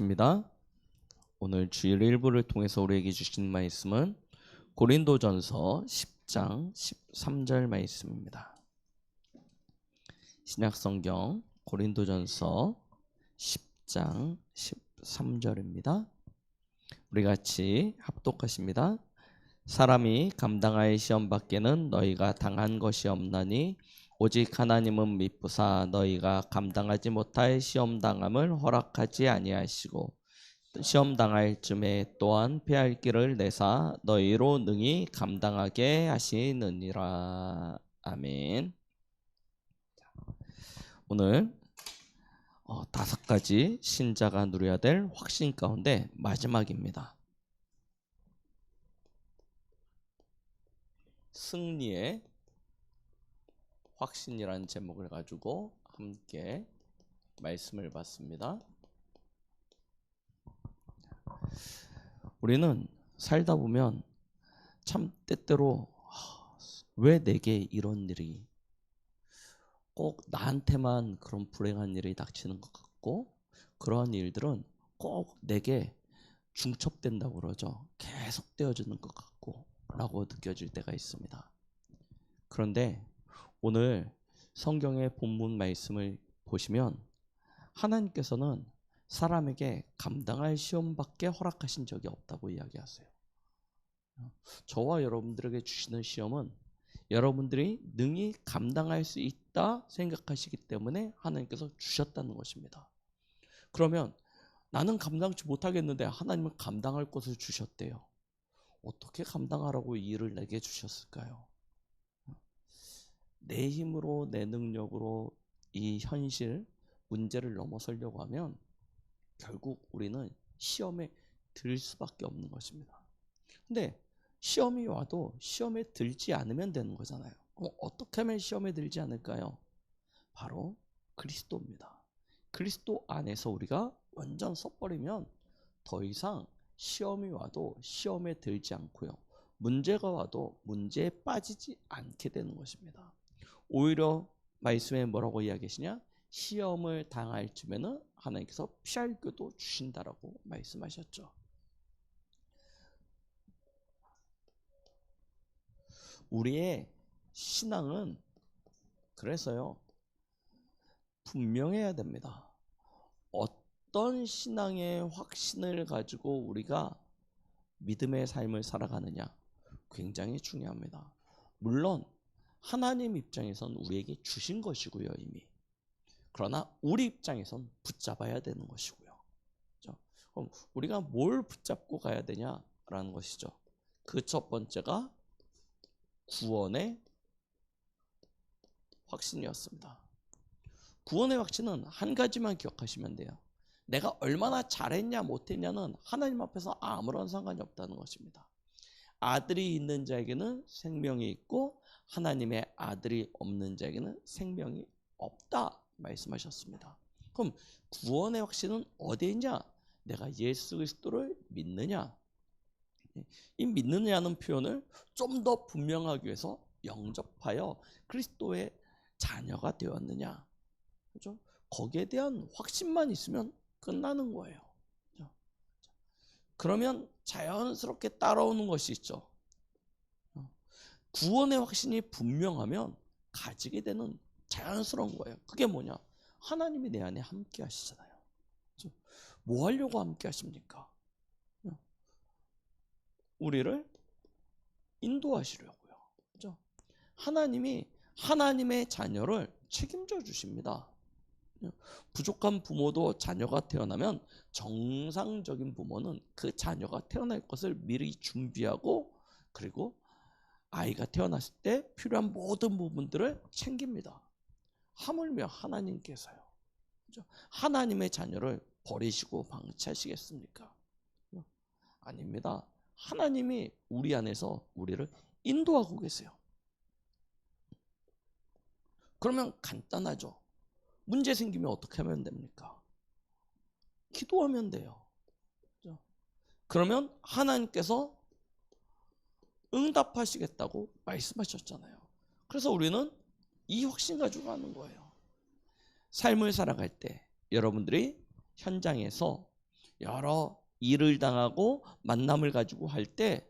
입니다. 오늘 주일 일부를 통해서 우리에게 주신 말씀은 고린도전서 10장 13절 말씀입니다. 신약성경 고린도전서 10장 13절입니다. 우리 같이 합독하십니다. 사람이 감당할 시험 밖에는 너희가 당한 것이 없나니 오직 하나님은 미쁘사 너희가 감당하지 못할 시험 당함을 허락하지 아니하시고 시험 당할 쯤에 또한 피할 길을 내사 너희로 능히 감당하게 하시느니라. 아멘. 오늘 5가지 신자가 누려야 될 확신 가운데 마지막입니다. 승리의 확신이라는 제목을 가지고 함께 말씀을 봤습니다. 우리는 살다 보면 참 때때로 왜 내게 이런 일이 꼭 나한테만 그런 불행한 일이 닥치는 것 같고 그러한 일들은 꼭 내게 중첩된다고 그러죠. 계속 되어지는 것 같고 라고 느껴질 때가 있습니다. 그런데 오늘 성경의 본문 말씀을 보시면 하나님께서는 사람에게 감당할 시험밖에 허락하신 적이 없다고 이야기하세요. 저와 여러분들에게 주시는 시험은 여러분들이 능히 감당할 수 있다 생각하시기 때문에 하나님께서 주셨다는 것입니다. 그러면 나는 감당치 못하겠는데 하나님은 감당할 것을 주셨대요. 어떻게 감당하라고 이 일을 내게 주셨을까요? 내 힘으로 내 능력으로 이 현실 문제를 넘어서려고 하면 결국 우리는 시험에 들 수밖에 없는 것입니다. 근데 시험이 와도 시험에 들지 않으면 되는 거잖아요. 그럼 어떻게 하면 시험에 들지 않을까요? 바로 그리스도입니다. 그리스도 안에서 우리가 완전 섰버리면 더 이상 시험이 와도 시험에 들지 않고요. 문제가 와도 문제에 빠지지 않게 되는 것입니다. 오히려 말씀에 뭐라고 이야기하시냐? 시험을 당할 쯤에는 하나님께서 피할 길도 주신다라고 말씀하셨죠. 우리의 신앙은 그래서요 분명해야 됩니다. 어떤 신앙의 확신을 가지고 우리가 믿음의 삶을 살아가느냐 굉장히 중요합니다. 물론 하나님 입장에선 우리에게 주신 것이고요 이미. 그러나 우리 입장에선 붙잡아야 되는 것이고요. 그렇죠? 그럼 우리가 뭘 붙잡고 가야 되냐라는 것이죠. 그 첫 번째가 구원의 확신이었습니다. 구원의 확신은 한 가지만 기억하시면 돼요. 내가 얼마나 잘했냐 못했냐는 하나님 앞에서 아무런 상관이 없다는 것입니다. 아들이 있는 자에게는 생명이 있고 하나님의 아들이 없는 자에게는 생명이 없다 말씀하셨습니다. 그럼 구원의 확신은 어디에 있냐? 내가 예수 그리스도를 믿느냐? 이 믿느냐는 표현을 좀 더 분명하기 위해서 영접하여 그리스도의 자녀가 되었느냐? 그렇죠? 거기에 대한 확신만 있으면 끝나는 거예요. 그렇죠? 그러면 자연스럽게 따라오는 것이 있죠. 구원의 확신이 분명하면 가지게 되는 자연스러운 거예요. 그게 뭐냐? 하나님이 내 안에 함께 하시잖아요. 그렇죠? 뭐 하려고 함께 하십니까? 우리를 인도하시려고요. 그렇죠? 하나님이 하나님의 자녀를 책임져 주십니다. 부족한 부모도 자녀가 태어나면 정상적인 부모는 그 자녀가 태어날 것을 미리 준비하고 그리고 아이가 태어났을 때 필요한 모든 부분들을 챙깁니다. 하물며 하나님께서요. 그렇죠? 하나님의 자녀를 버리시고 방치하시겠습니까? 아닙니다. 하나님이 우리 안에서 우리를 인도하고 계세요. 그러면 간단하죠. 문제 생기면 어떻게 하면 됩니까? 기도하면 돼요. 그렇죠? 그러면 하나님께서 응답하시겠다고 말씀하셨잖아요. 그래서 우리는 이 확신 가지고 가는 거예요. 삶을 살아갈 때 여러분들이 현장에서 여러 일을 당하고 만남을 가지고 할 때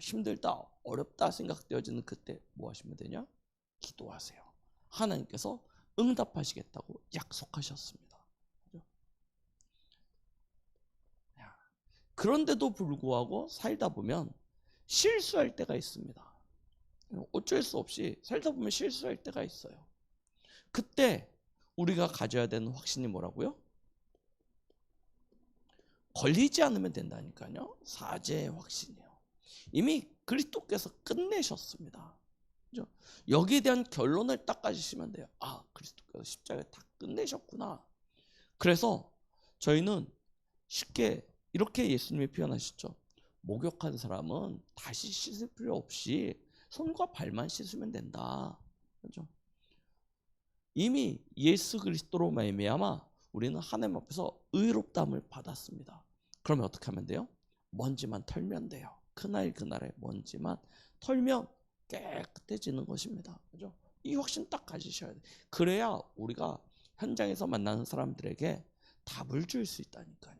힘들다, 어렵다 생각되어지는 그때 뭐 하시면 되냐? 기도하세요. 하나님께서 응답하시겠다고 약속하셨습니다. 그런데도 불구하고 살다 보면 실수할 때가 있습니다. 어쩔 수 없이 살다 보면 실수할 때가 있어요. 그때 우리가 가져야 되는 확신이 뭐라고요? 걸리지 않으면 된다니까요. 사죄의 확신이에요. 이미 그리스도께서 끝내셨습니다. 그죠? 여기에 대한 결론을 딱 가지시면 돼요. 그리스도께서 십자가에 다 끝내셨구나. 그래서 저희는 쉽게 이렇게 예수님이 표현하셨죠. 목욕한 사람은 다시 씻을 필요 없이 손과 발만 씻으면 된다. 그죠? 이미 예수 그리스도로 말미암아 우리는 하나님 앞에서 의롭다함을 받았습니다. 그러면 어떻게 하면 돼요? 먼지만 털면 돼요. 그날의 먼지만 털면 깨끗해지는 것입니다. 그죠? 이 확신 딱 가지셔야 돼요. 그래야 우리가 현장에서 만나는 사람들에게 답을 줄 수 있다니까요.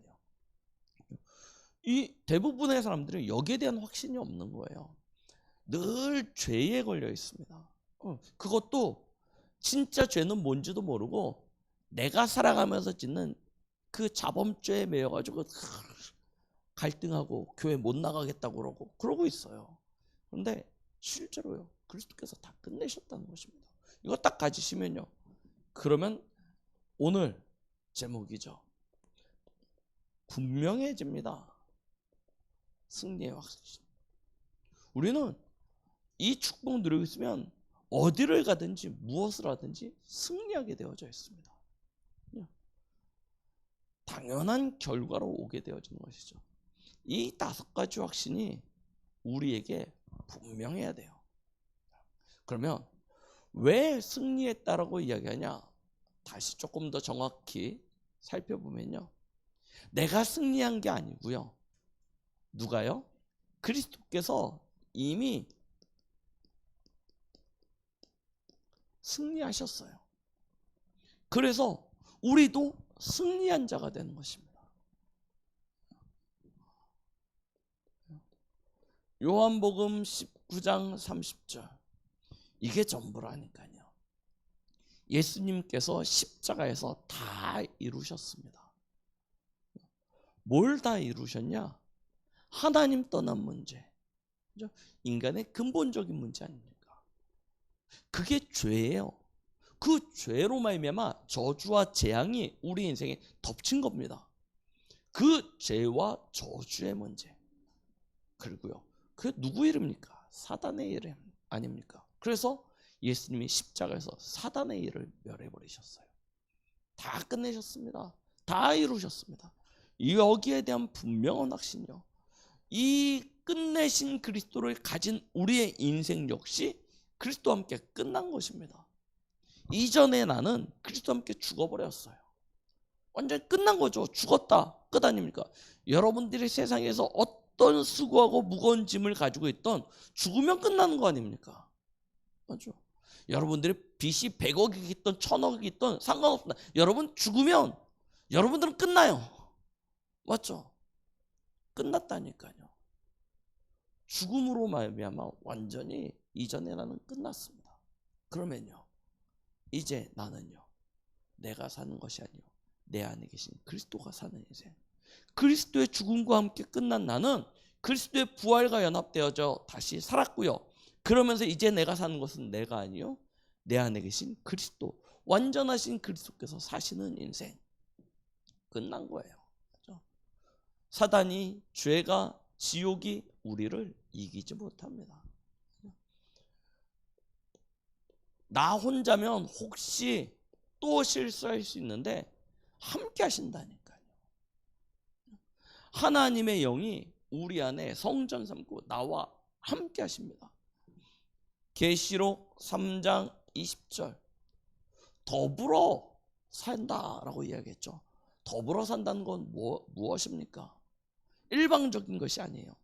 이 대부분의 사람들은 여기에 대한 확신이 없는 거예요. 늘 죄에 걸려 있습니다. 그것도 진짜 죄는 뭔지도 모르고 내가 살아가면서 짓는 그 자범죄에 매여가지고 갈등하고 교회 못 나가겠다고 그러고 있어요. 그런데 실제로요, 그리스도께서 다 끝내셨다는 것입니다. 이거 딱 가지시면요, 그러면 오늘 제목이죠. 분명해집니다. 승리의 확신. 우리는 이 축복 누리고 있으면 어디를 가든지 무엇을 하든지 승리하게 되어져 있습니다. 당연한 결과로 오게 되어지는 것이죠. 이 5가지 확신이 우리에게 분명해야 돼요. 그러면 왜 승리했다라고 이야기하냐? 다시 조금 더 정확히 살펴보면요, 내가 승리한 게 아니고요. 누가요? 그리스도께서 이미 승리하셨어요. 그래서 우리도 승리한 자가 되는 것입니다. 요한복음 19장 30절. 이게 전부라니까요. 예수님께서 십자가에서 다 이루셨습니다. 뭘 다 이루셨냐? 하나님 떠난 문제. 인간의 근본적인 문제 아닙니까? 그게 죄예요. 그 죄로 말미암아 저주와 재앙이 우리 인생에 덮친 겁니다. 그 죄와 저주의 문제. 그리고요, 그 누구 이름입니까? 사단의 이름 아닙니까? 그래서 예수님이 십자가에서 사단의 일을 멸해버리셨어요. 다 끝내셨습니다. 다 이루셨습니다. 여기에 대한 분명한 확신이요, 이 끝내신 그리스도를 가진 우리의 인생 역시 그리스도와 함께 끝난 것입니다. 이전에 나는 그리스도와 함께 죽어버렸어요. 완전히 끝난 거죠. 죽었다, 끝 아닙니까? 여러분들이 세상에서 어떤 수고하고 무거운 짐을 가지고 있던 죽으면 끝나는 거 아닙니까? 맞죠? 여러분들이 빚이 100억이 있던 1000억이 있던 상관없습니다. 여러분 죽으면 여러분들은 끝나요. 맞죠? 끝났다니까요. 죽음으로 말미암아 완전히 이전에 나는 끝났습니다. 그러면요, 이제 나는요, 내가 사는 것이 아니요, 내 안에 계신 그리스도가 사는 인생. 그리스도의 죽음과 함께 끝난 나는 그리스도의 부활과 연합되어져 다시 살았고요. 그러면서 이제 내가 사는 것은 내가 아니요, 내 안에 계신 그리스도, 완전하신 그리스도께서 사시는 인생. 끝난 거예요. 그렇죠? 사단이, 죄가, 지옥이 우리를 이기지 못합니다. 나 혼자면 혹시 또 실수할 수 있는데 함께 하신다니까요. 하나님의 영이 우리 안에 성전 삼고 나와 함께 하십니다. 계시록 3장 20절. 더불어 산다라고 이야기했죠. 더불어 산다는 건 무엇입니까? 일방적인 것이 아니에요.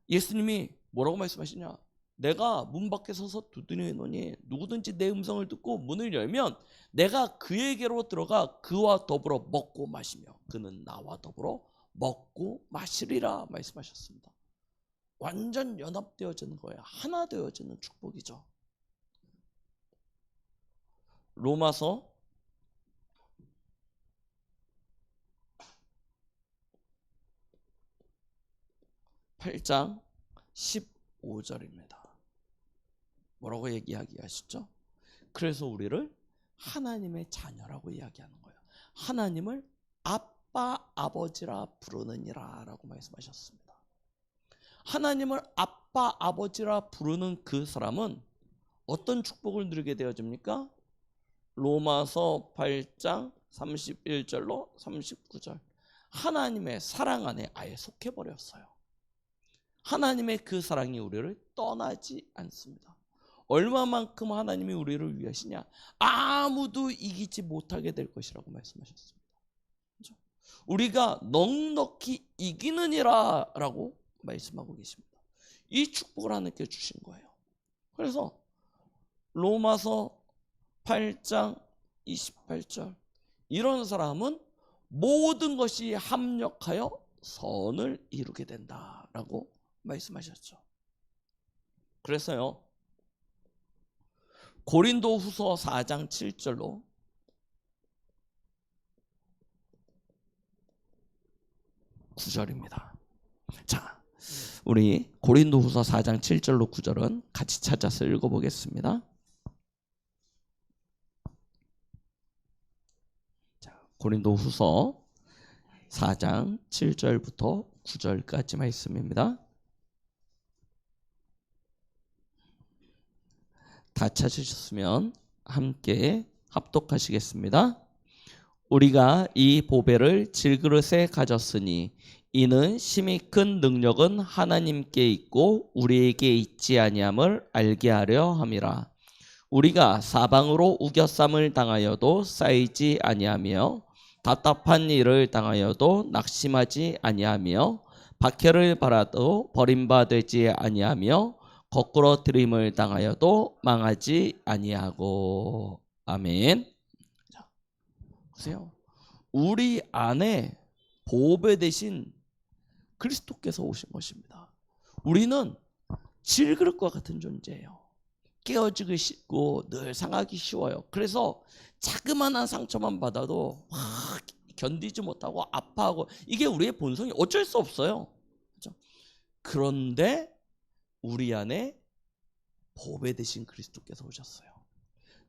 예수님이 뭐라고 말씀하시냐? 내가 문 밖에 서서 두드리노니 누구든지 내 음성을 듣고 문을 열면 내가 그에게로 들어가 그와 더불어 먹고 마시며 그는 나와 더불어 먹고 마시리라 말씀하셨습니다. 완전 연합되어지는 거예요. 하나 되어지는 축복이죠. 로마서 8장 15절입니다. 뭐라고 얘기하시죠? 그래서 우리를 하나님의 자녀라고 이야기하는 거예요. 하나님을 아빠 아버지라 부르느니라 라고 말씀하셨습니다. 하나님을 아빠 아버지라 부르는 그 사람은 어떤 축복을 누리게 되어집니까? 로마서 8장 31절로 39절. 하나님의 사랑 안에 아예 속해버렸어요. 하나님의 그 사랑이 우리를 떠나지 않습니다. 얼마만큼 하나님이 우리를 위하시냐? 아무도 이기지 못하게 될 것이라고 말씀하셨습니다. 그렇죠? 우리가 넉넉히 이기느니라 라고 말씀하고 계십니다. 이 축복을 하나님께 주신 거예요. 그래서 로마서 8장 28절, 이런 사람은 모든 것이 합력하여 선을 이루게 된다라고 말씀하셨죠. 그래서요, 고린도후서 4장 7절로 9절입니다. 자, 우리 고린도후서 4장 7절로 9절은 같이 찾아서 읽어보겠습니다. 자, 고린도후서 4장 7절부터 9절까지 말씀입니다. 다 찾으셨으면 함께 합독하시겠습니다. 우리가 이 보배를 질그릇에 가졌으니 이는 심히 큰 능력은 하나님께 있고 우리에게 있지 아니함을 알게 하려 함이라. 우리가 사방으로 우겨쌈을 당하여도 쌓이지 아니하며 답답한 일을 당하여도 낙심하지 아니하며 박해를 받아도 버림받지 아니하며 거꾸로 들임을 당하여도 망하지 아니하고. 아멘. 자, 보세요. 우리 안에 보배 대신 그리스도께서 오신 것입니다. 우리는 질그릇과 같은 존재예요. 깨어지기 쉽고 늘 상하기 쉬워요. 그래서 자그마한 상처만 받아도 막 견디지 못하고 아파하고, 이게 우리의 본성이 어쩔 수 없어요. 그렇죠? 그런데 우리 안에 보배 되신 그리스도께서 오셨어요.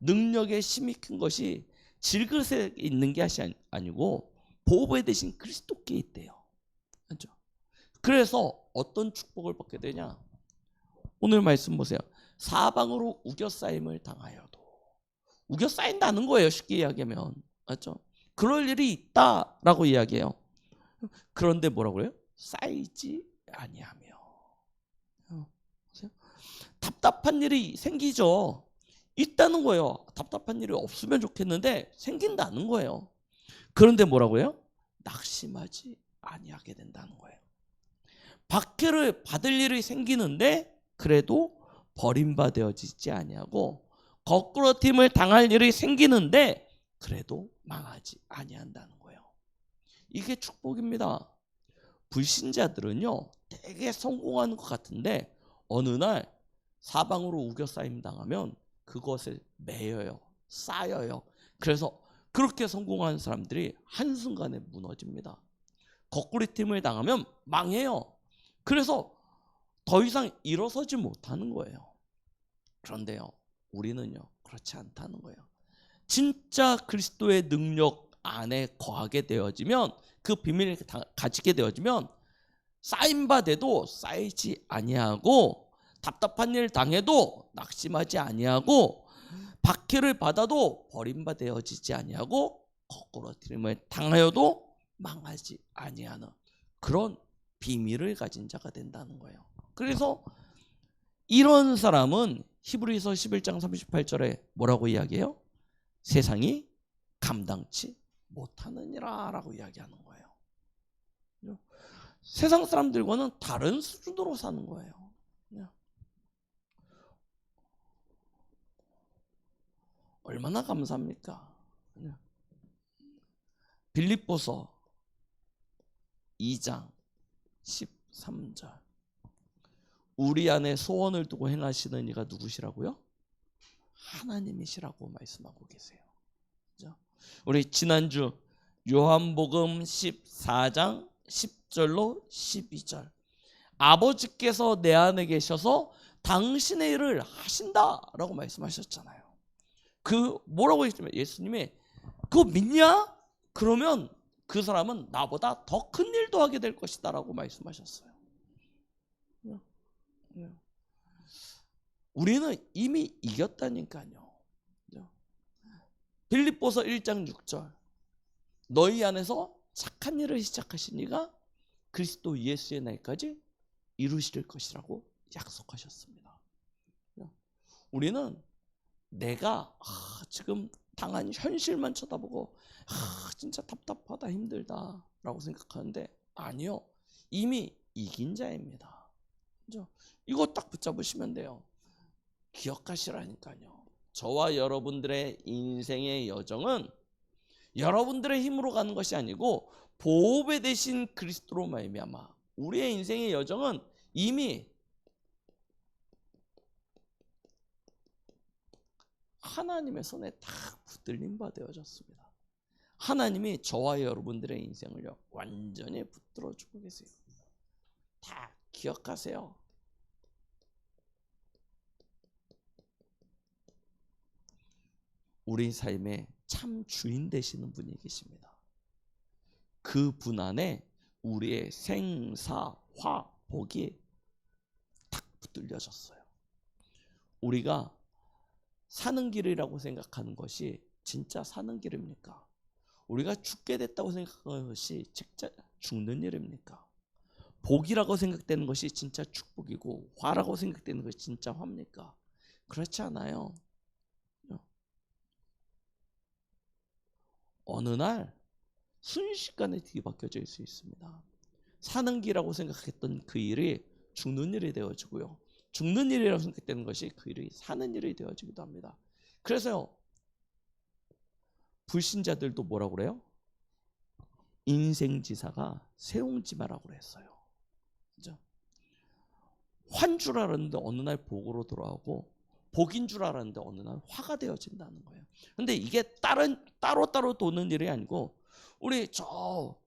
능력의 힘이 큰 것이 질그릇에 있는 게 아니고 보배 되신 그리스도께 있대요. 그렇죠? 그래서 어떤 축복을 받게 되냐? 오늘 말씀 보세요. 사방으로 우겨싸임을 당하여도, 우겨싸인다는 거예요. 쉽게 이야기하면. 맞죠? 그럴 일이 있다라고 이야기해요. 그런데 뭐라고 해요? 쌓이지 아니하며. 답답한 일이 생기죠. 있다는 거예요. 답답한 일이 없으면 좋겠는데 생긴다는 거예요. 그런데 뭐라고 해요? 낙심하지 아니하게 된다는 거예요. 박해를 받을 일이 생기는데 그래도 버림받아지지 아니하고, 거꾸로 팀을 당할 일이 생기는데 그래도 망하지 아니한다는 거예요. 이게 축복입니다. 불신자들은요, 되게 성공하는 것 같은데 어느 날 사방으로 우겨싸임 당하면 그것을 매여요. 쌓여요. 그래서 그렇게 성공하는 사람들이 한순간에 무너집니다. 거꾸리 팀을 당하면 망해요. 그래서 더 이상 일어서지 못하는 거예요. 그런데요, 우리는요, 그렇지 않다는 거예요. 진짜 그리스도의 능력 안에 거하게 되어지면, 그 비밀을 가지게 되어지면 쌓인 바 돼도 쌓이지 아니하고, 답답한 일 당해도 낙심하지 아니하고, 박해를 받아도 버림받아지지 아니하고, 거꾸로 들임을 당하여도 망하지 아니하는 그런 비밀을 가진 자가 된다는 거예요. 그래서 이런 사람은 히브리서 11장 38절에 뭐라고 이야기해요? 세상이 감당치 못하느니라 라고 이야기하는 거예요. 세상 사람들과는 다른 수준으로 사는 거예요. 얼마나 감사합니까? 빌립보서 2장 13절. 우리 안에 소원을 두고 행하시는 이가 누구시라고요? 하나님이시라고 말씀하고 계세요. 그죠? 우리 지난주 요한복음 14장 10절로 12절. 아버지께서 내 안에 계셔서 당신의 일을 하신다라고 말씀하셨잖아요. 그 뭐라고 했냐면 예수님이 그거 믿냐? 그러면 그 사람은 나보다 더 큰 일도 하게 될 것이다 라고 말씀하셨어요. 우리는 이미 이겼다니까요. 빌립보서 1장 6절. 너희 안에서 착한 일을 시작하신 이가 그리스도 예수의 날까지 이루실 것이라고 약속하셨습니다. 우리는 내가 지금 당한 현실만 쳐다보고 진짜 답답하다 힘들다 라고 생각하는데 아니요. 이미 이긴 자입니다. 그죠? 이거 딱 붙잡으시면 돼요. 기억하시라니까요. 저와 여러분들의 인생의 여정은 여러분들의 힘으로 가는 것이 아니고 보호배 되신 그리스도로 말미암아 우리의 인생의 여정은 이미 하나님의 손에 다 붙들린 바 되어졌습니다. 하나님이 저와 여러분들의 인생을 완전히 붙들어주고 계세요. 다 기억하세요. 우리 삶의 참 주인 되시는 분이 계십니다. 그 분 안에 우리의 생사화복이 딱 붙들려졌어요. 우리가 사는 길이라고 생각하는 것이 진짜 사는 길입니까? 우리가 죽게 됐다고 생각하는 것이 진짜 죽는 일입니까? 복이라고 생각되는 것이 진짜 축복이고 화라고 생각되는 것이 진짜 화입니까? 그렇지 않아요. 어느 날 순식간에 뒤바뀌어질 수 있습니다. 사는 길이라고 생각했던 그 일이 죽는 일이 되어지고요. 죽는 일이라고 생각되는 것이 그 일이 사는 일이 되어지기도 합니다. 그래서요. 불신자들도 뭐라고 그래요? 인생지사가 세옹지마라고 그랬어요. 그죠? 환 줄 알았는데 어느 날 복으로 돌아오고 복인 줄 알았는데 어느 날 화가 되어진다는 거예요. 근데 이게 따로 도는 일이 아니고 우리 저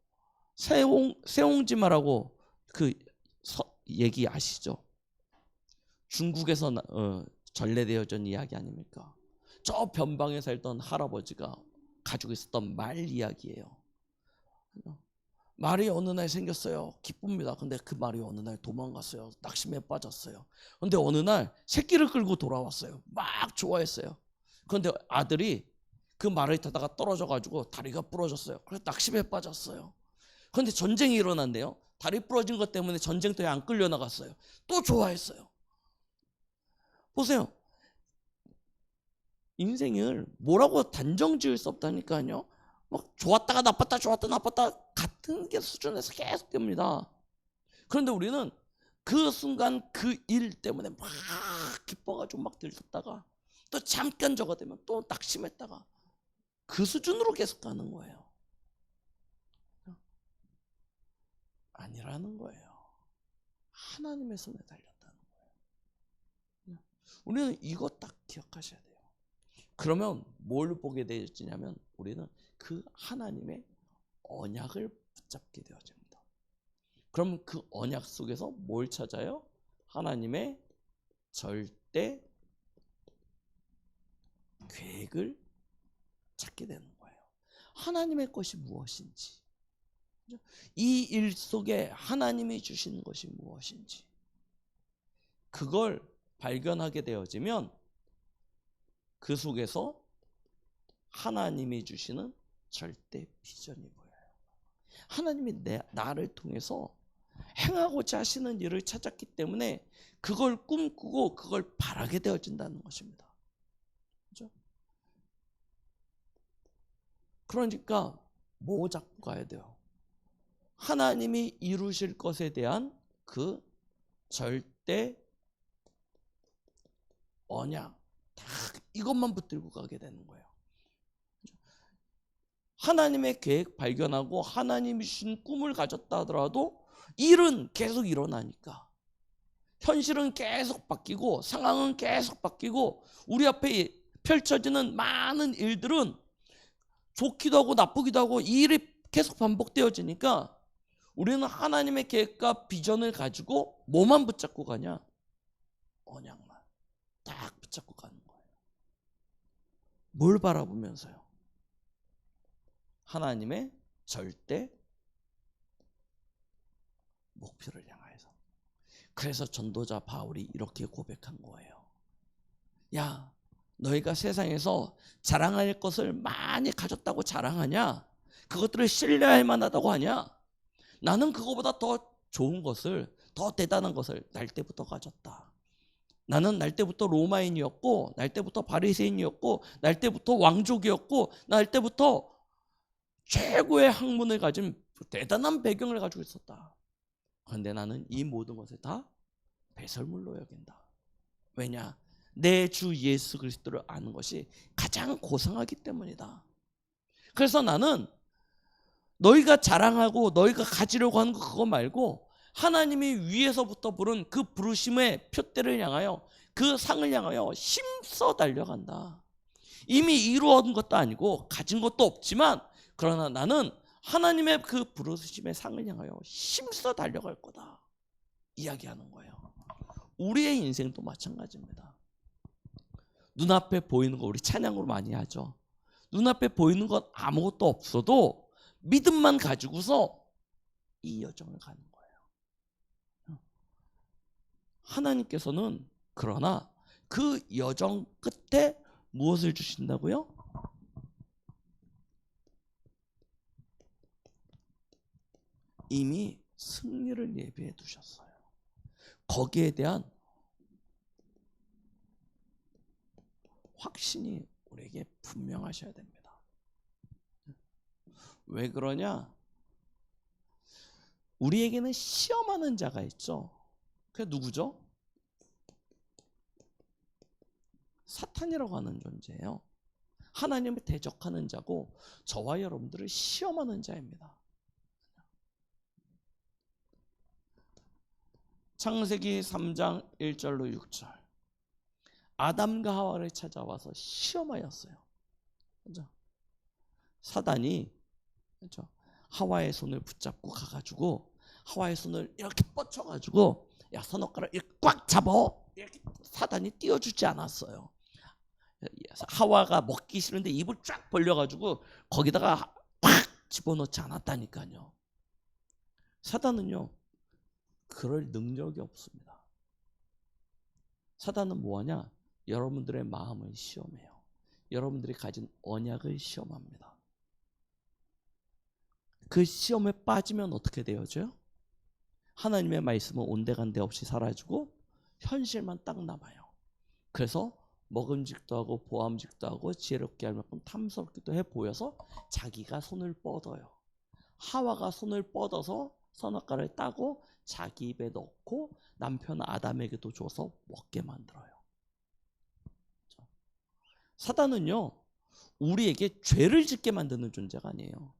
세옹지마라고 그 얘기 아시죠? 중국에서 전래되어진 이야기 아닙니까? 저 변방에 살던 할아버지가 가지고 있었던 말 이야기예요. 말이 어느 날 생겼어요. 기쁩니다. 근데 그 말이 어느 날 도망갔어요. 낙심에 빠졌어요. 근데 어느 날 새끼를 끌고 돌아왔어요. 막 좋아했어요. 그런데 아들이 그 말을 타다가 떨어져가지고 다리가 부러졌어요. 그래서 낙심에 빠졌어요. 그런데 전쟁이 일어난대요. 다리 부러진 것 때문에 전쟁터에 안 끌려나갔어요. 또 좋아했어요. 보세요. 인생을 뭐라고 단정 지을 수 없다니까요. 막 좋았다가 나빴다 좋았다 나빴다 같은 게 수준에서 계속 됩니다. 그런데 우리는 그 순간 그 일 때문에 막 기뻐가지고 막 들떴다가 또 잠깐 저거 되면 또 낙심했다가 그 수준으로 계속 가는 거예요. 아니라는 거예요. 하나님의 손에 달렸다는 거예요. 우리는 이거 딱 기억하셔야 돼요. 그러면 뭘 보게 되었냐면 우리는 그 하나님의 언약을 붙잡게 되어집니다. 그럼 그 언약 속에서 뭘 찾아요? 하나님의 절대 계획을 찾게 되는 거예요. 하나님의 것이 무엇인지, 이 일 속에 하나님이 주시는 것이 무엇인지 그걸 발견하게 되어지면 그 속에서 하나님이 주시는 절대 비전이 보여요. 하나님이 나를 통해서 행하고자 하시는 일을 찾았기 때문에 그걸 꿈꾸고 그걸 바라게 되어진다는 것입니다. 그렇죠? 그러니까 뭐 잡고 가야 돼요? 하나님이 이루실 것에 대한 그 절대 언약 딱 이것만 붙들고 가게 되는 거예요. 하나님의 계획 발견하고 하나님이 주신 꿈을 가졌다 하더라도 일은 계속 일어나니까, 현실은 계속 바뀌고 상황은 계속 바뀌고 우리 앞에 펼쳐지는 많은 일들은 좋기도 하고 나쁘기도 하고 이 일이 계속 반복되어지니까 우리는 하나님의 계획과 비전을 가지고 뭐만 붙잡고 가냐? 언약만 딱 붙잡고 가는 거예요. 뭘 바라보면서요? 하나님의 절대 목표를 향해서. 그래서 전도자 바울이 이렇게 고백한 거예요. 야, 너희가 세상에서 자랑할 것을 많이 가졌다고 자랑하냐? 그것들을 신뢰할 만하다고 하냐? 나는 그거보다 더 좋은 것을, 더 대단한 것을 날 때부터 가졌다. 나는 날 때부터 로마인이었고, 날 때부터 바리새인이었고, 날 때부터 왕족이었고, 날 때부터 최고의 학문을 가진 대단한 배경을 가지고 있었다. 그런데 나는 이 모든 것을 다 배설물로 여긴다. 왜냐? 내 주 예수 그리스도를 아는 것이 가장 고상하기 때문이다. 그래서 나는 너희가 자랑하고 너희가 가지려고 하는 거 그거 말고 하나님이 위에서부터 부른 그 부르심의 표대를 향하여, 그 상을 향하여 힘써 달려간다. 이미 이루어진 것도 아니고 가진 것도 없지만, 그러나 나는 하나님의 그 부르심의 상을 향하여 힘써 달려갈 거다 이야기하는 거예요. 우리의 인생도 마찬가지입니다. 눈앞에 보이는 거 우리 찬양으로 많이 하죠. 눈앞에 보이는 것 아무것도 없어도 믿음만 가지고서 이 여정을 가는 거예요. 하나님께서는 그러나 그 여정 끝에 무엇을 주신다고요? 이미 승리를 예비해 두셨어요. 거기에 대한 확신이 우리에게 분명하셔야 됩니다. 왜 그러냐? 우리에게는 시험하는 자가 있죠. 그게 누구죠? 사탄이라고 하는 존재예요. 하나님을 대적하는 자고 저와 여러분들을 시험하는 자입니다. 창세기 3장 1절로 6절. 아담과 하와를 찾아와서 시험하였어요. 그렇죠? 사단이, 그렇죠? 하와의 손을 붙잡고 가가지고 하와의 손을 이렇게 뻗쳐가지고 야, 손가락을 이렇게 꽉 잡어, 이렇게 사단이 띄워주지 않았어요. 하와가 먹기 싫은데 입을 쫙 벌려가지고 거기다가 팍 집어넣지 않았다니까요. 사단은요 그럴 능력이 없습니다. 사단은 뭐하냐? 여러분들의 마음을 시험해요. 여러분들이 가진 언약을 시험합니다. 그 시험에 빠지면 어떻게 되어져요? 하나님의 말씀은 온데간데 없이 사라지고 현실만 딱 남아요. 그래서 먹음직도 하고 보암직도 하고 지혜롭게 할 만큼 탐스럽기도 해 보여서 자기가 손을 뻗어요. 하와가 손을 뻗어서 선악과를 따고 자기 입에 넣고 남편 아담에게도 줘서 먹게 만들어요. 사단은요 우리에게 죄를 짓게 만드는 존재가 아니에요.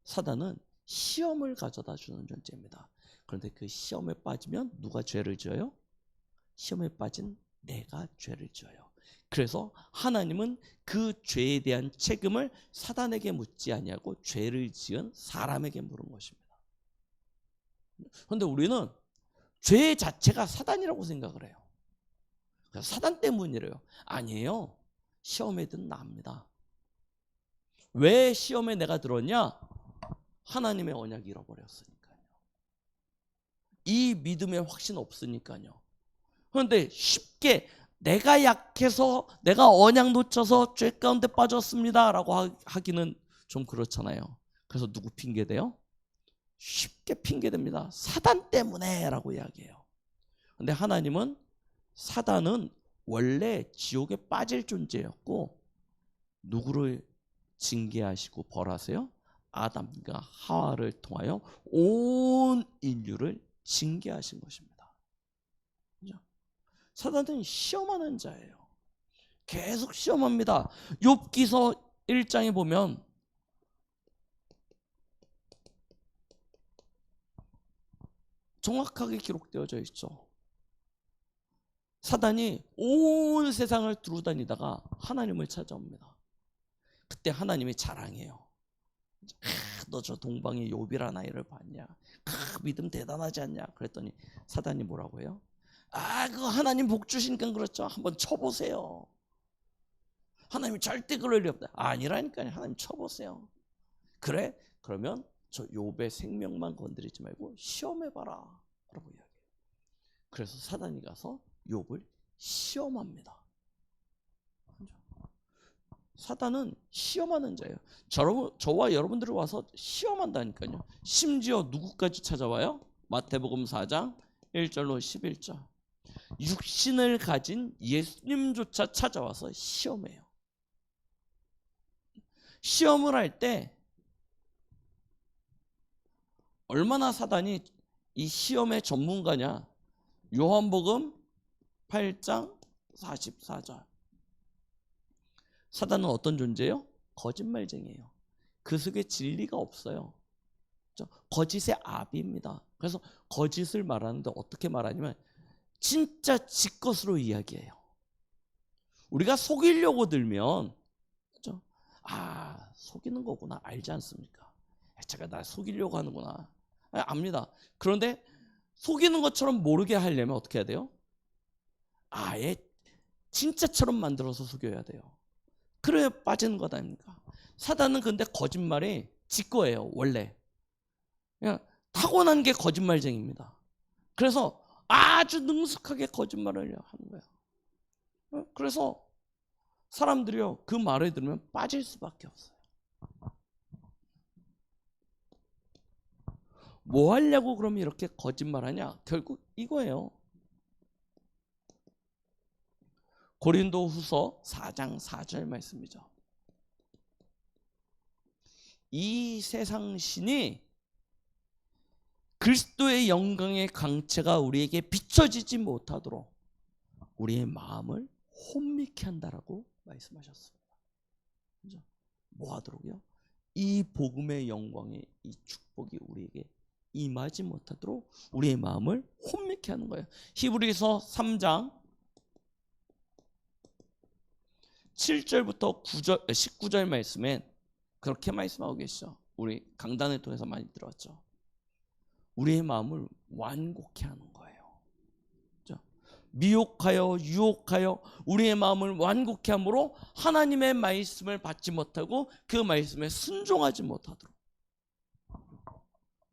사단은 시험을 가져다 주는 존재입니다. 그런데 그 시험에 빠지면 누가 죄를 지어요? 시험에 빠진 내가 죄를 지어요. 그래서 하나님은 그 죄에 대한 책임을 사단에게 묻지 아니하고 죄를 지은 사람에게 물은 것입니다. 그런데 우리는 죄 자체가 사단이라고 생각을 해요. 그래서 사단 때문이래요. 아니에요. 시험에 든 나입니다. 왜 시험에 내가 들었냐? 하나님의 언약이 잃어버렸으니까요. 이 믿음의 확신 없으니까요. 그런데 쉽게 내가 약해서 내가 언약 놓쳐서 죄 가운데 빠졌습니다 라고 하기는 좀 그렇잖아요. 그래서 누구 핑계대요? 쉽게 핑계댑니다. 사단 때문에 라고 이야기해요. 그런데 하나님은 사단은 원래 지옥에 빠질 존재였고 누구를 징계하시고 벌하세요? 아담과 하와를 통하여 온 인류를 징계하신 것입니다. 사단은 시험하는 자예요. 계속 시험합니다. 욥기서 1장에 보면 정확하게 기록되어져 있죠. 사단이 온 세상을 두루다니다가 하나님을 찾아옵니다. 그때 하나님이 자랑해요. 너 저 동방의 욥이라는 아이를 봤냐? 믿음 대단하지 않냐? 그랬더니 사단이 뭐라고 해요? 그거 하나님 복 주시니까 그렇죠. 한번 쳐보세요. 하나님이 절대 그럴 리 없다. 아니라니까요. 하나님 쳐보세요. 그래? 그러면 저 욥의 생명만 건드리지 말고 시험해봐라 라고 이야기해요. 그래서 사단이 가서 욥을 시험합니다. 사단은 시험하는 자예요. 저와 여러분들이 와서 시험한다니까요. 심지어 누구까지 찾아와요? 마태복음 4장 1절로 11절. 육신을 가진 예수님조차 찾아와서 시험해요. 시험을 할 때 얼마나 사단이 이 시험의 전문가냐? 요한복음 8장 44절. 사단은 어떤 존재예요? 거짓말쟁이에요. 그 속에 진리가 없어요. 거짓의 아비입니다. 그래서 거짓을 말하는데 어떻게 말하냐면 진짜 지 것으로 이야기해요. 우리가 속이려고 들면 속이는 거구나 알지 않습니까? 제가 나 속이려고 하는구나 압니다. 그런데 속이는 것처럼 모르게 하려면 어떻게 해야 돼요? 아예 진짜처럼 만들어서 속여야 돼요. 그래야 빠지는 것 아닙니까? 사단은 근데 거짓말이 지 거예요. 원래 그냥 타고난 게 거짓말쟁이입니다. 그래서 아주 능숙하게 거짓말을 하는 거예요. 그래서 사람들이요 그 말을 들으면 빠질 수밖에 없어요. 뭐 하려고 그러면 이렇게 거짓말하냐? 결국 이거예요. 고린도후서 4장 4절 말씀이죠. 이 세상 신이 그리스도의 영광의 강체가 우리에게 비춰지지 못하도록 우리의 마음을 혼미케 한다라고 말씀하셨습니다. 그죠? 뭐 하도록요? 이 복음의 영광의 이 축복이 우리에게 임하지 못하도록 우리의 마음을 혼미케 하는 거예요. 히브리서 3장 7절부터 19절 말씀엔 그렇게 말씀하고 계시죠. 우리 강단을 통해서 많이 들었죠. 우리의 마음을 완곡케 하는 거예요. 미혹하여 유혹하여 우리의 마음을 완곡케 함으로 하나님의 말씀을 받지 못하고 그 말씀에 순종하지 못하도록.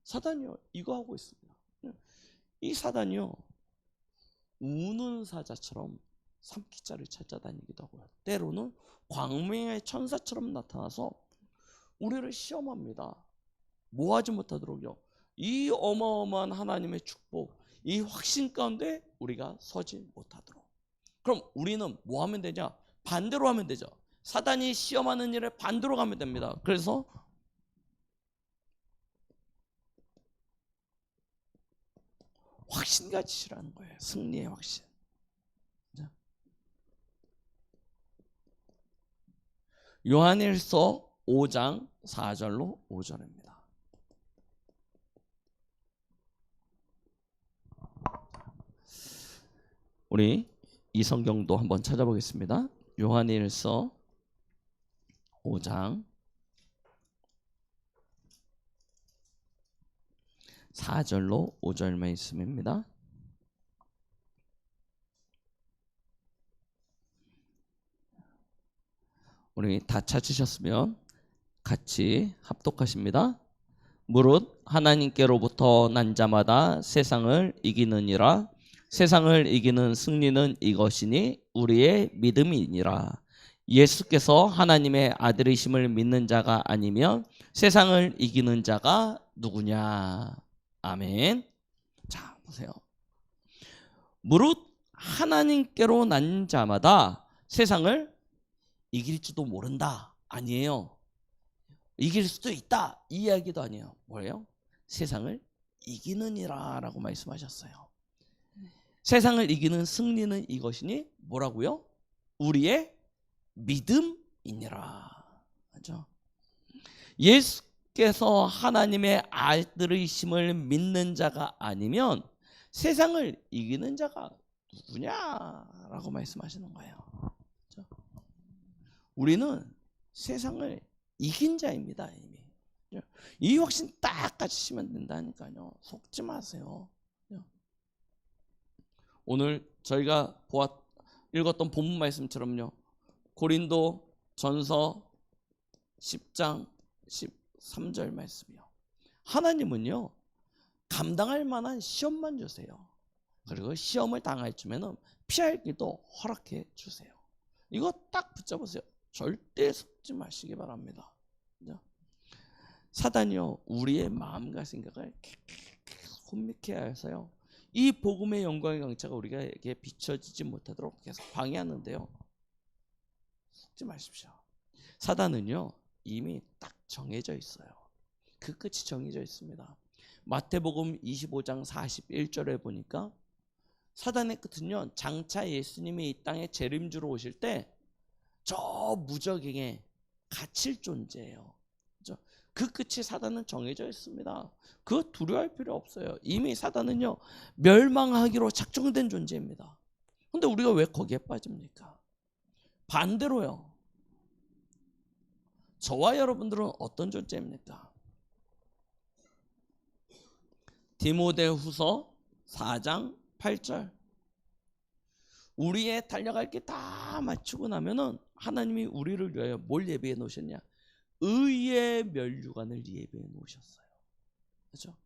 사단이요 이거 하고 있습니다. 이 사단이요 우는 사자처럼 삼키자를 찾아다니기도 하고요. 때로는 광명의 천사처럼 나타나서 우리를 시험합니다. 뭐 하지 못하도록요. 이 어마어마한 하나님의 축복, 이 확신 가운데 우리가 서지 못하도록. 그럼 우리는 뭐 하면 되냐? 반대로 하면 되죠. 사단이 시험하는 일을 반대로 가면 됩니다. 그래서 확신가지시라는 거예요. 승리의 확신. 요한일서 5장 4절로 5절입니다. 우리 이 성경도 한번 찾아보겠습니다. 요한일서 5장 4절로 5절 말씀입니다. 우리 다 찾으셨으면 같이 합독하십니다. 무릇 하나님께로부터 난 자마다 세상을 이기느니라. 세상을 이기는 승리는 이것이니 우리의 믿음이니라. 예수께서 하나님의 아들이심을 믿는 자가 아니면 세상을 이기는 자가 누구냐? 아멘. 자, 보세요. 무릇 하나님께로 난 자마다 세상을 이길지도 모른다. 아니에요. 이길 수도 있다. 이 이야기도 아니에요. 뭐예요? 세상을 이기느니라 라고 말씀하셨어요. 세상을 이기는 승리는 이것이니 뭐라고요? 우리의 믿음이니라. 그죠? 예수께서 하나님의 아들이심을 믿는 자가 아니면 세상을 이기는 자가 누구냐라고 말씀하시는 거예요. 그죠? 우리는 세상을 이긴 자입니다. 이미. 이 확신 딱 가지시면 된다니까요. 속지 마세요. 오늘 저희가 읽었던 본문 말씀처럼요. 고린도 전서 10장 13절 말씀이요. 하나님은요, 감당할 만한 시험만 주세요. 그리고 시험을 당할 쯤에는 피할 길도 허락해 주세요. 이거 딱 붙잡으세요. 절대 속지 마시기 바랍니다. 사단이요, 우리의 마음과 생각을 혼미케 하여서요, 이 복음의 영광의 강차가 우리에게 비춰지지 못하도록 계속 방해하는데요. 속지 마십시오. 사단은요, 이미 딱 정해져 있어요. 그 끝이 정해져 있습니다. 마태복음 25장 41절에 보니까 사단의 끝은요, 장차 예수님이 이 땅에 재림주로 오실 때 저 무적행에 갇힐 존재예요. 그렇죠? 그 끝이 사단은 정해져 있습니다. 그거 두려워할 필요 없어요. 이미 사단은요, 멸망하기로 작정된 존재입니다. 근데 우리가 왜 거기에 빠집니까? 반대로요, 저와 여러분들은 어떤 존재입니까? 디모데후서 4장 8절. 우리의 달려갈 게 다 마치고 나면은 하나님이 우리를 위하여 뭘 예비해 놓으셨냐? 의의 면류관을 예비해 놓으셨어요. 그렇죠?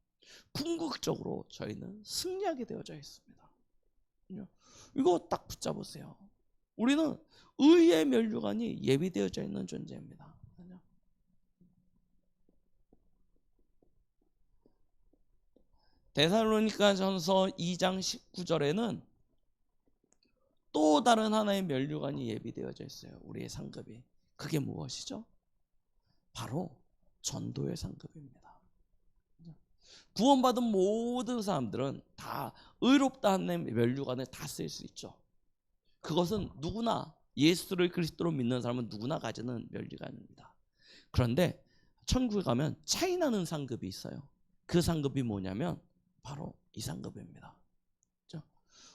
궁극적으로 저희는 승리하게 되어져 있습니다. 이거 딱 붙잡으세요. 우리는 의의 면류관이 예비되어져 있는 존재입니다. 데살로니가전서 2장 19절에는 또 다른 하나의 면류관이 예비되어져 있어요. 우리의 상급이. 그게 무엇이죠? 바로 전도의 상급입니다. 구원받은 모든 사람들은 다 의롭다 하는 면류관을 다 쓸 수 있죠. 그것은 누구나, 예수를 그리스도로 믿는 사람은 누구나 가지는 면류관입니다. 그런데 천국에 가면 차이나는 상급이 있어요. 그 상급이 뭐냐면 바로 이 상급입니다.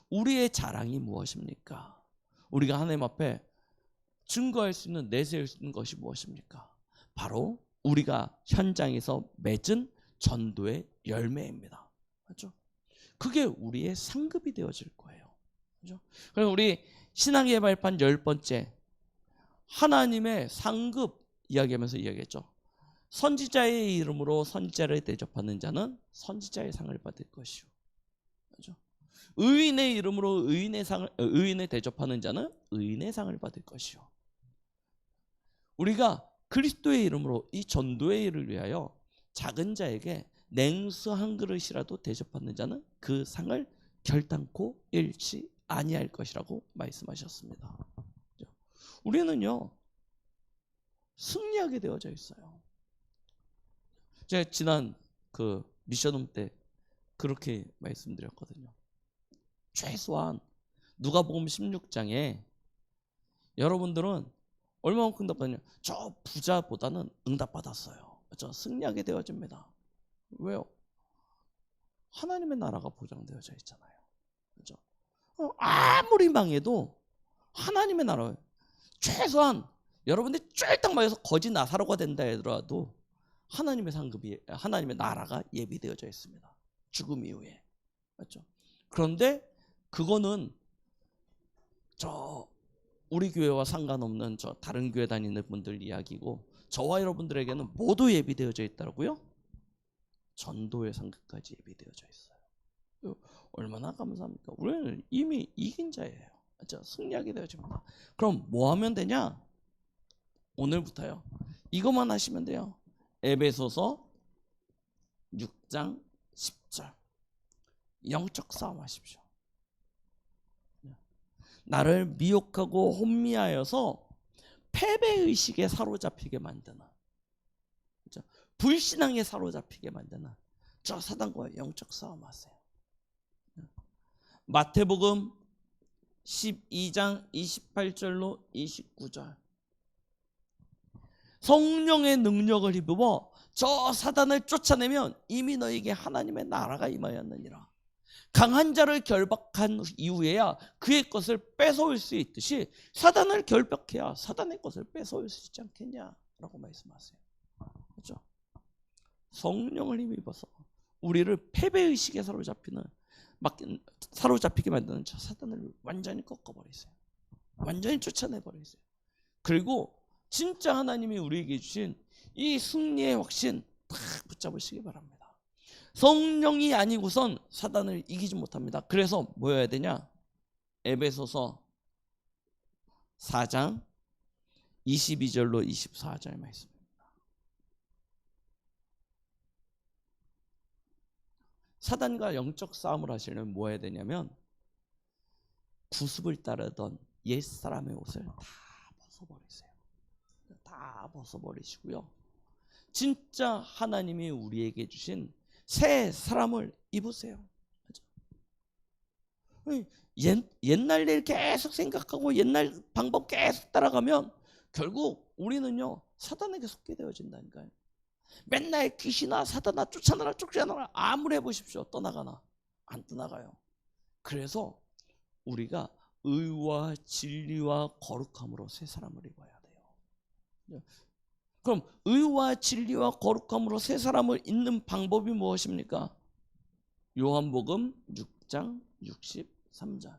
우리의 자랑이 무엇입니까? 우리가 하나님 앞에 증거할 수 있는, 내세울 수 있는 것이 무엇입니까? 바로 우리가 현장에서 맺은 전도의 열매입니다. 그렇죠? 그게 우리의 상급이 되어질 거예요. 그렇죠? 그래서 우리 신앙의 발판 10번째, 하나님의 상급 이야기하면서 이야기했죠. 선지자의 이름으로 선지자를 대접하는 자는 선지자의 상을 받을 것이요. 그렇죠? 의인의 이름으로 의인을 대접하는 자는 의인의 상을 받을 것이요. 우리가 그리스도의 이름으로 이 전도의 일을 위하여 작은 자에게 냉수 한 그릇이라도 대접하는 자는 그 상을 결단코 잃지 아니할 것이라고 말씀하셨습니다. 우리는요, 승리하게 되어져 있어요. 제가 지난 그 미션홈 때 그렇게 말씀드렸거든요. 최소한 누가복음 16장에 여러분들은 얼마만큼 응답받냐? 저 부자보다는 응답받았어요. 저 승리하게 되어집니다. 왜요? 하나님의 나라가 보장되어져 있잖아요. 그렇죠? 아무리 망해도 하나님의 나라, 최소한 여러분들이 쫄딱 맞아서 거지 나사로가 된다 하더라도 하나님의 상급이, 하나님의 나라가 예비되어져 있습니다. 죽음 이후에. 그렇죠? 그런데 그거는 우리 교회와 상관없는 다른 교회 다니는 분들 이야기고, 저와 여러분들에게는 모두 예비되어져 있다고요. 전도의 상급까지 예비되어져 있어요. 얼마나 감사합니까? 우리는 이미 이긴 자예요. 그렇죠? 승리하게 되어집니다. 그럼 뭐 하면 되냐? 오늘부터요, 이것만 하시면 돼요. 에베소서 6장 10절. 영적 싸움 하십시오. 나를 미혹하고 혼미하여서 패배의식에 사로잡히게 만드는, 그렇죠? 불신앙에 사로잡히게 만드는 저 사단과 영적 싸움하세요. 마태복음 12장 28절로 29절. 성령의 능력을 입어 저 사단을 쫓아내면 이미 너에게 하나님의 나라가 임하였느니라. 강한 자를 결박한 이후에야 그의 것을 뺏어올 수 있듯이 사단을 결박해야 사단의 것을 뺏어올 수 있지 않겠냐라고 말씀하세요. 그렇죠? 성령을 힘입어서 우리를 패배의식에 사로잡히게 만드는 저 사단을 완전히 꺾어버리세요. 완전히 쫓아내버리세요. 그리고 진짜 하나님이 우리에게 주신 이 승리의 확신 딱 붙잡으시기 바랍니다. 성령이 아니고선 사단을 이기지 못합니다. 그래서 뭐 해야 되냐? 에베소서 4장 22절로 24절 말씀입니다. 사단과 영적 싸움을 하시려면 뭐 해야 되냐면 구습을 따르던 옛사람의 옷을 다 벗어버리세요. 다 벗어버리시고요. 진짜 하나님이 우리에게 주신 새 사람을 입으세요. 옛날 일 계속 생각하고 옛날 방법 계속 따라가면 결국 우리는요 사단에게 속게 되어진다니까요. 맨날 귀신아 사단아 쫓아내라 아무리 해보십시오. 떠나가나? 안 떠나가요. 그래서 우리가 의와 진리와 거룩함으로 새 사람을 입어야 돼요. 그럼 의와 진리와 거룩함으로 새 사람을 입는 방법이 무엇입니까? 요한복음 6장 63절.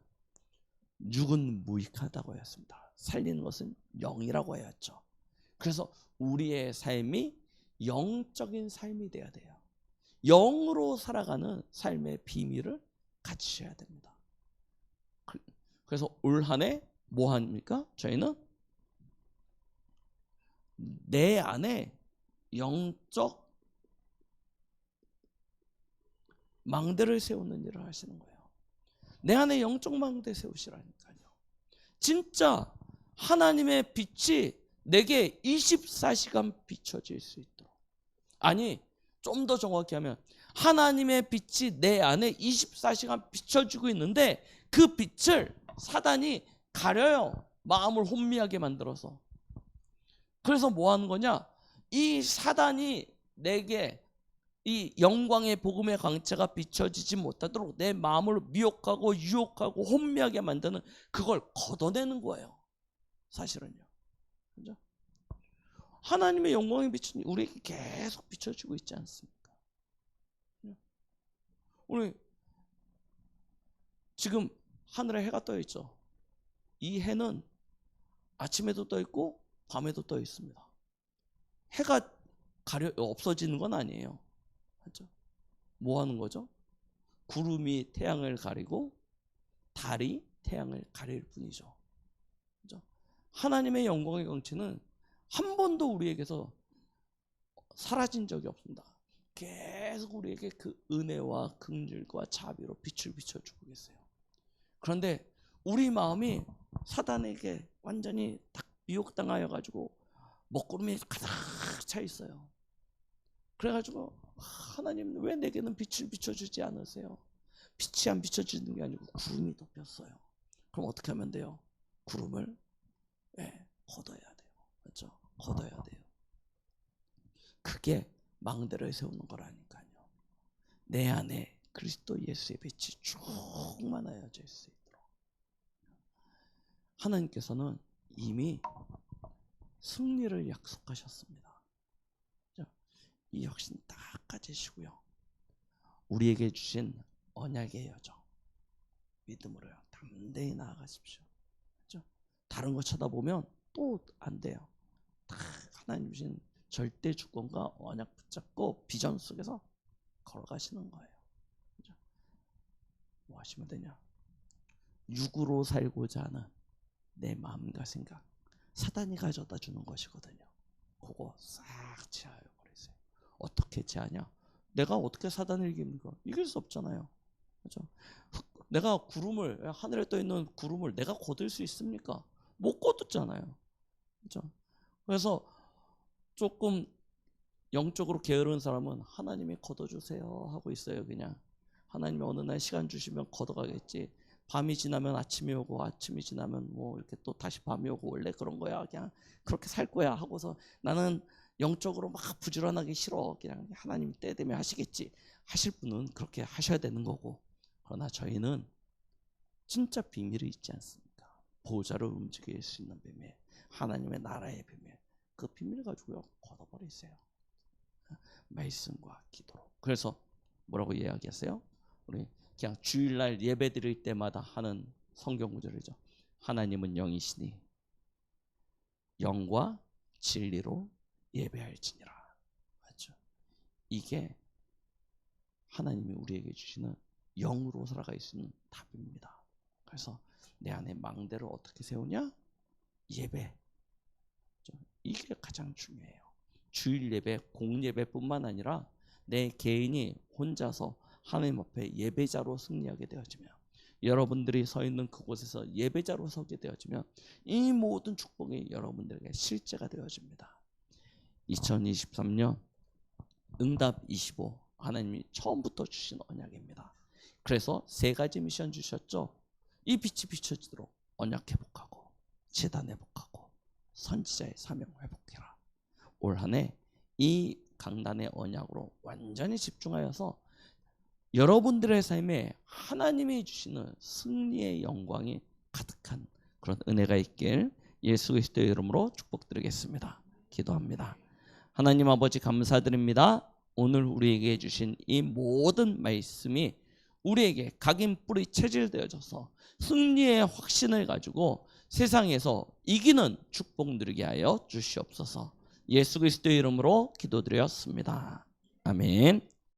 육은 무익하다고 했습니다. 살리는 것은 영이라고 하였죠. 그래서 우리의 삶이 영적인 삶이 돼야 돼요. 영으로 살아가는 삶의 비밀을 갖추셔야 됩니다. 그래서 올 한 해 뭐 합니까? 저희는 내 안에 영적 망대를 세우는 일을 하시는 거예요. 내 안에 영적 망대 세우시라니까요. 진짜 하나님의 빛이 내게 24시간 비춰질 수 있도록. 아니, 좀 더 정확히 하면 하나님의 빛이 내 안에 24시간 비춰주고 있는데 그 빛을 사단이 가려요. 마음을 혼미하게 만들어서. 그래서 뭐 하는 거냐? 이 사단이 내게 이 영광의 복음의 광채가 비춰지지 못하도록 내 마음을 미혹하고 유혹하고 혼미하게 만드는 그걸 걷어내는 거예요. 사실은요. 그죠? 하나님의 영광의 빛은 우리에게 계속 비춰지고 있지 않습니까? 우리 지금 하늘에 해가 떠 있죠. 이 해는 아침에도 떠 있고 밤에도 떠 있습니다. 해가 없어지는 건 아니에요. 그렇죠? 뭐 하는 거죠? 구름이 태양을 가리고 달이 태양을 가릴 뿐이죠. 그렇죠? 하나님의 영광의 광채는 한 번도 우리에게서 사라진 적이 없습니다. 계속 우리에게 그 은혜와 긍휼과 자비로 빛을 비춰주고 계세요. 그런데 우리 마음이 사단에게 완전히 딱 미혹당하여 가지고 먹구름이 가득 차 있어요. 그래가지고 하나님 왜 내게는 빛을 비춰주지 않으세요? 빛이 안 비춰지는 게 아니고 구름이 덮였어요. 그럼 어떻게 하면 돼요? 구름을 걷어야 돼요. 그렇죠? 걷어야 돼요. 그게 망대를 세우는 거라니까요. 내 안에 그리스도 예수의 빛이 충만하여질 수 있도록 하나님께서는 이미 승리를 약속하셨습니다. 이 확신 딱 가지시고요. 우리에게 주신 언약의 여정 믿음으로요. 담대히 나아가십시오. 그렇죠? 다른 거 쳐다보면 또 안 돼요. 다 하나님 주신 절대 주권과 언약 붙잡고 비전 속에서 걸어가시는 거예요. 그렇죠? 뭐 하시면 되냐? 육으로 살고자 하는 내 마음과 생각 사단이 가져다 주는 것이거든요. 그거 싹 제하여 버리세요. 어떻게 제하냐? 내가 어떻게 사단을 이깁니까? 이길 수 없잖아요. 그렇죠? 내가 구름을 하늘에 떠 있는 구름을 내가 거둘 수 있습니까? 못 거뒀잖아요. 그렇죠? 그래서 조금 영적으로 게으른 사람은 하나님이 걷어주세요 하고 있어요. 그냥 하나님이 어느 날 시간 주시면 걷어가겠지. 밤이 지나면 아침이 오고 아침이 지나면 뭐 이렇게 또 다시 밤이 오고 원래 그런 거야. 그냥 그렇게 살 거야 하고서 나는 영적으로 막 부지런하기 싫어. 그냥 하나님이 때 되면 하시겠지. 하실 분은 그렇게 하셔야 되는 거고. 그러나 저희는 진짜 비밀이 있지 않습니까? 보좌를 움직일 수 있는 비밀, 하나님의 나라의 비밀. 그 비밀을 가지고요 걷어버리세요. 말씀과 기도로. 그래서 뭐라고 이야기하세요? 우리 그냥 주일날 예배 드릴 때마다 하는 성경 구절이죠. 하나님은 영이시니 영과 진리로 예배할지니라. 맞죠? 이게 하나님이 우리에게 주시는 영으로 살아갈 수 있는 답입니다. 그래서 내 안에 망대를 어떻게 세우냐? 예배. 이게 가장 중요해요. 주일 예배, 공예배뿐만 아니라 내 개인이 혼자서 하나님 앞에 예배자로 승리하게 되어지면, 여러분들이 서 있는 그곳에서 예배자로 서게 되어지면 이 모든 축복이 여러분들에게 실제가 되어집니다. 2023년 응답 25 하나님이 처음부터 주신 언약입니다. 그래서 3가지 미션 주셨죠. 이 빛이 비춰지도록 언약 회복하고 제단 회복하고 선지자의 사명 회복해라. 올 한 해 이 강단의 언약으로 완전히 집중하여서 여러분들의 삶에 하나님이 주시는 승리의 영광이 가득한 그런 은혜가 있길 예수 그리스도의 이름으로 축복드리겠습니다. 기도합니다. 하나님 아버지 감사드립니다. 오늘 우리에게 주신 이 모든 말씀이 우리에게 각인 뿌리 체질되어져서 승리의 확신을 가지고 세상에서 이기는 축복 누리게 하여 주시옵소서. 예수 그리스도의 이름으로 기도드렸습니다. 아멘.